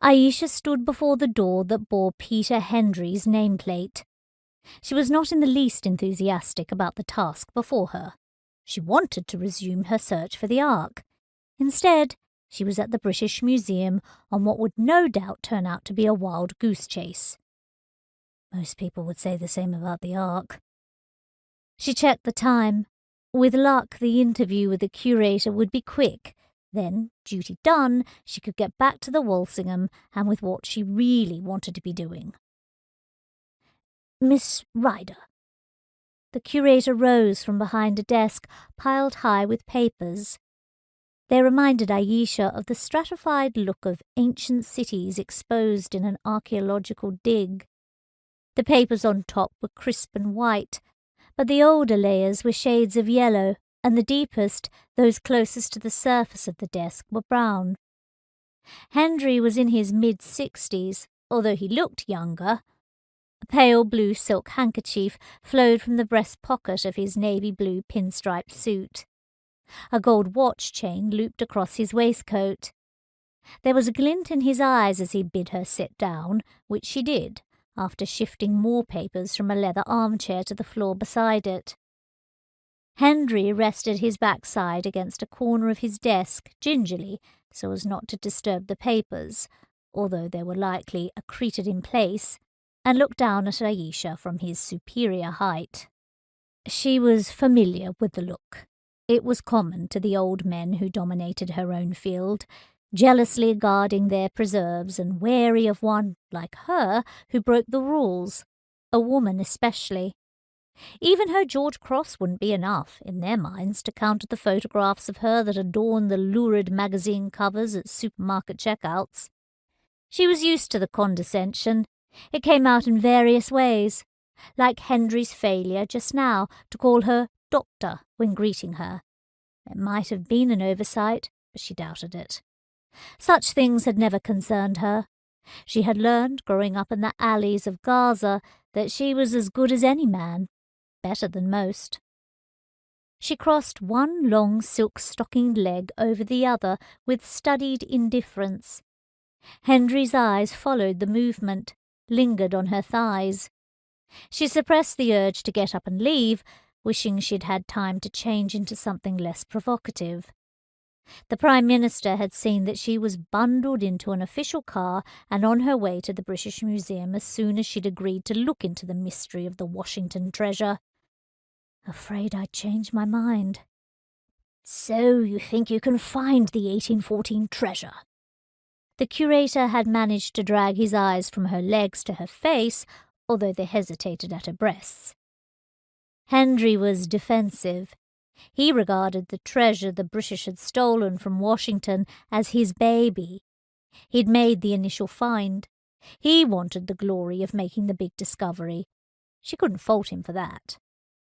Ayesha stood before the door that bore Peter Hendry's nameplate. She was not in the least enthusiastic about the task before her. She wanted to resume her search for the Ark. Instead, she was at the British Museum on what would no doubt turn out to be a wild goose chase. Most people would say the same about the Ark. She checked the time. With luck, the interview with the curator would be quick. Then, duty done, she could get back to the Walsingham and with what she really wanted to be doing. Miss Ryder. The curator rose from behind a desk piled high with papers. They reminded Ayesha of the stratified look of ancient cities exposed in an archaeological dig. The papers on top were crisp and white, but the older layers were shades of yellow, and the deepest, those closest to the surface of the desk, were brown. Hendry was in his mid-60s, although he looked younger. A pale blue silk handkerchief flowed from the breast pocket of his navy blue pinstripe suit. A gold watch chain looped across his waistcoat. There was a glint in his eyes as he bid her sit down, which she did, after shifting more papers from a leather armchair to the floor beside it. Hendry rested his backside against a corner of his desk, gingerly, so as not to disturb the papers, although they were likely accreted in place, and looked down at Ayesha from his superior height. She was familiar with the look. It was common to the old men who dominated her own field, jealously guarding their preserves and wary of one, like her, who broke the rules, a woman especially. Even her George Cross wouldn't be enough, in their minds, to counter the photographs of her that adorned the lurid magazine covers at supermarket checkouts. She was used to the condescension. It came out in various ways, like Hendry's failure just now to call her doctor when greeting her. It might have been an oversight, but she doubted it. Such things had never concerned her. She had learned, growing up in the alleys of Gaza, that she was as good as any man, better than most. She crossed one long silk-stockinged leg over the other with studied indifference. Hendry's eyes followed the movement, lingered on her thighs. She suppressed the urge to get up and leave, wishing she'd had time to change into something less provocative. The Prime Minister had seen that she was bundled into an official car and on her way to the British Museum as soon as she'd agreed to look into the mystery of the Washington treasure. Afraid I'd changed my mind. So you think you can find the 1814 treasure? The curator had managed to drag his eyes from her legs to her face, although they hesitated at her breasts. Hendry was defensive. He regarded the treasure the British had stolen from Washington as his baby. He'd made the initial find. He wanted the glory of making the big discovery. She couldn't fault him for that.